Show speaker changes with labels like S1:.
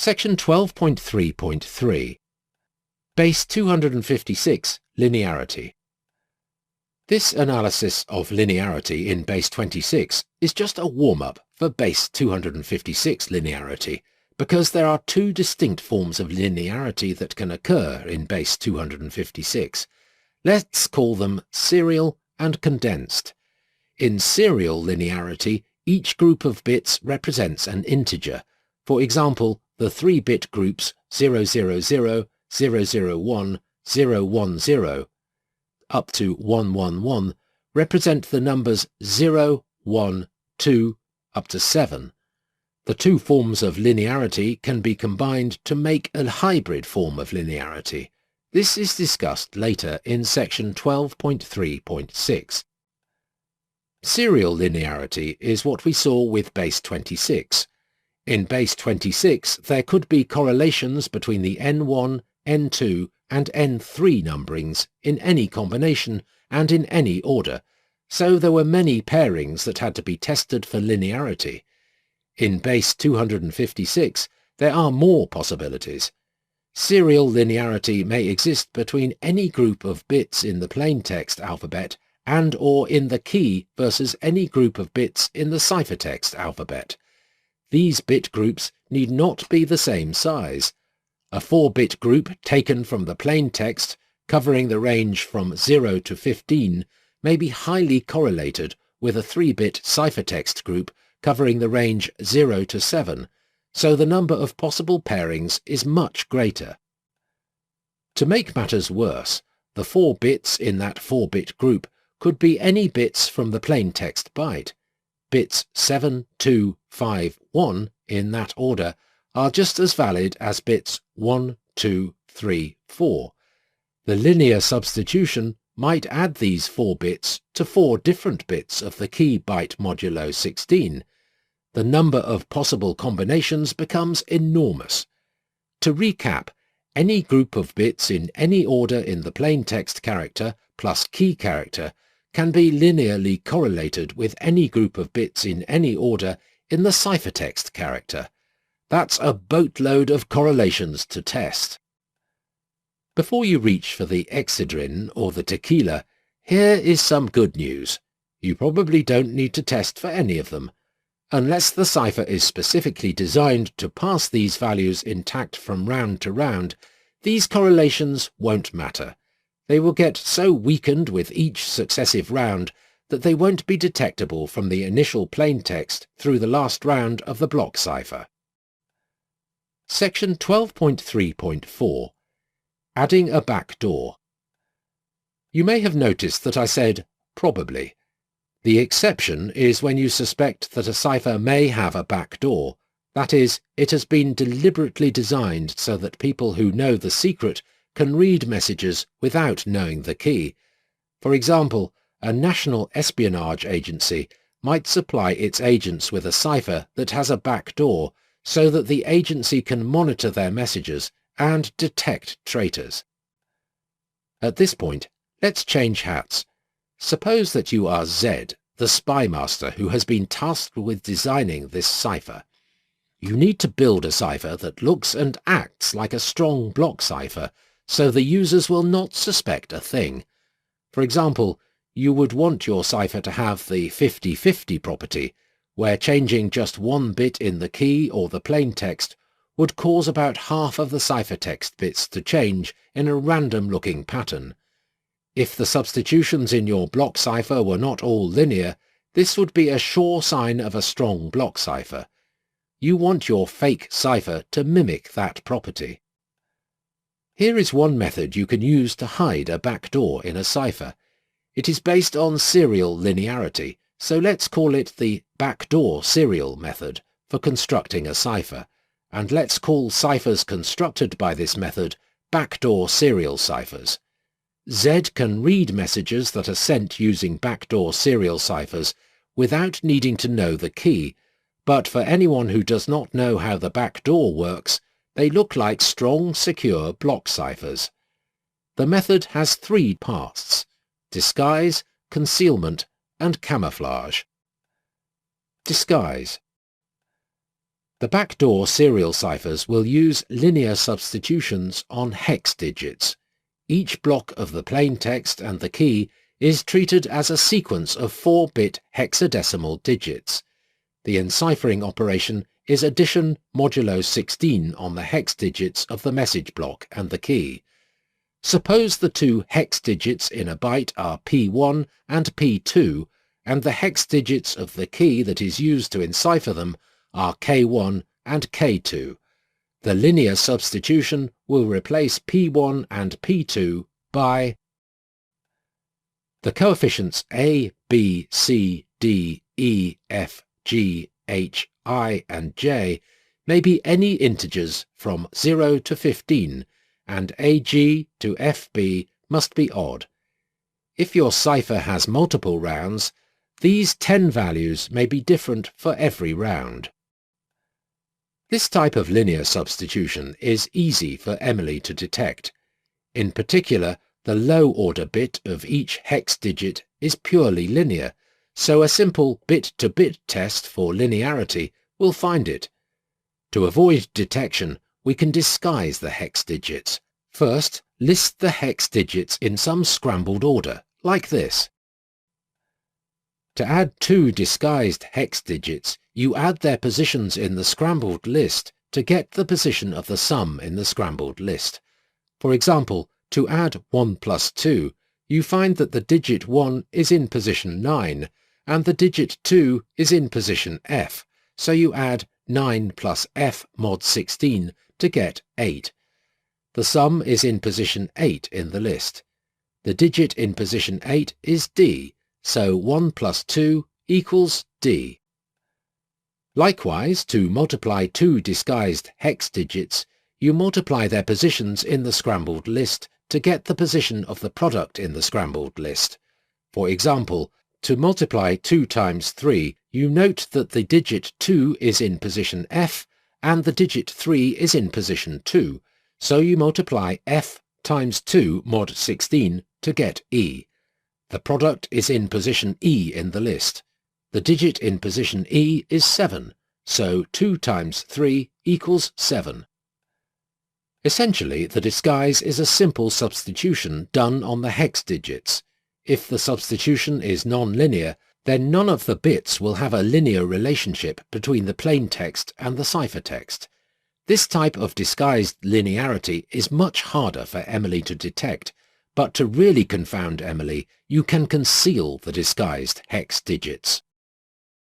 S1: Section 12.3.3. Base 256 Linearity. This analysis of linearity in base 26 is just a warm-up for base 256 linearity, because there are two distinct forms of linearity that can occur in base 256. Let's call them serial and condensed. In serial linearity, each group of bits represents an integer. For example, the 3-bit groups 000, 001, 010, up to 111 represent the numbers 0, 1, 2, up to 7. The two forms of linearity can be combined to make a hybrid form of linearity. This is discussed later in section 12.3.6. Serial linearity is what we saw with base 26. In base 26, there could be correlations between the N1, N2, and N3 numberings in any combination and in any order, so there were many pairings that had to be tested for linearity. In base 256, there are more possibilities. Serial linearity may exist between any group of bits in the plaintext alphabet and or in the key versus any group of bits in the ciphertext alphabet. These bit groups need not be the same size. A 4-bit group taken from the plaintext, covering the range from 0 to 15, may be highly correlated with a 3-bit ciphertext group covering the range 0 to 7, so the number of possible pairings is much greater. To make matters worse, the 4 bits in that 4-bit group could be any bits from the plaintext byte. Bits 7, 2, 5, 1 in that order are just as valid as bits 1, 2, 3, 4. The linear substitution might add these 4 bits to 4 different bits of the key byte modulo 16. The number of possible combinations becomes enormous. To recap, any group of bits in any order in the plaintext character plus key character can be linearly correlated with any group of bits in any order in the ciphertext character. That's a boatload of correlations to test. Before you reach for the Excedrin or the tequila, here is some good news. You probably don't need to test for any of them. Unless the cipher is specifically designed to pass these values intact from round to round, these correlations won't matter. They will get so weakened with each successive round that they won't be detectable from the initial plaintext through the last round of the block cipher. Section 12.3.4. Adding a backdoor. You may have noticed that I said probably. The exception is when you suspect that a cipher may have a backdoor. That is, it has been deliberately designed so that people who know the secret can read messages without knowing the key. For example, a national espionage agency might supply its agents with a cipher that has a backdoor so that the agency can monitor their messages and detect traitors. At this point, let's change hats. Suppose that you are Z, the spy master who has been tasked with designing this cipher. You need to build a cipher that looks and acts like a strong block cipher, so the users will not suspect a thing. For example, you would want your cipher to have the 50-50 property, where changing just one bit in the key or the plaintext would cause about half of the ciphertext bits to change in a random-looking pattern. If the substitutions in your block cipher were not all linear, this would be a sure sign of a strong block cipher. You want your fake cipher to mimic that property. Here is one method you can use to hide a backdoor in a cipher. It is based on serial linearity, so let's call it the backdoor serial method for constructing a cipher, and let's call ciphers constructed by this method backdoor serial ciphers. Z can read messages that are sent using backdoor serial ciphers without needing to know the key, but for anyone who does not know how the backdoor works, they look like strong, secure block ciphers. The method has 3 parts: disguise, concealment, and camouflage. Disguise. The backdoor serial ciphers will use linear substitutions on hex digits. Each block of the plain text and the key is treated as a sequence of 4-bit hexadecimal digits. The enciphering operation is addition modulo 16 on the hex digits of the message block and the key. Suppose the two hex digits in a byte are P1 and P2, and the hex digits of the key that is used to encipher them are K1 and K2. The linear substitution will replace P1 and P2 by the coefficients A, B, C, D, E, F, G, H, I and J may be any integers from 0 to 15, and AG to FB must be odd. If your cipher has multiple rounds, these 10 values may be different for every round. This type of linear substitution is easy for Emily to detect. In particular, the low-order bit of each hex digit is purely linear, so a simple bit-to-bit test for linearity will find it. To avoid detection, we can disguise the hex digits. First, list the hex digits in some scrambled order, like this. To add two disguised hex digits, you add their positions in the scrambled list to get the position of the sum in the scrambled list. For example, to add 1 plus 2, you find that the digit 1 is in position 9, and the digit 2 is in position F, so you add 9 plus F mod 16 to get 8. The sum is in position 8 in the list. The digit in position 8 is D, so 1 plus 2 equals D. Likewise, to multiply two disguised hex digits, you multiply their positions in the scrambled list to get the position of the product in the scrambled list. For example, to multiply 2 times 3, you note that the digit 2 is in position F and the digit 3 is in position 2, so you multiply F times 2 mod 16 to get E. The product is in position E in the list. The digit in position E is 7, so 2 times 3 equals 7. Essentially, the disguise is a simple substitution done on the hex digits. If the substitution is non-linear, then none of the bits will have a linear relationship between the plain text and the ciphertext. This type of disguised linearity is much harder for Emily to detect, but to really confound Emily, you can conceal the disguised hex digits.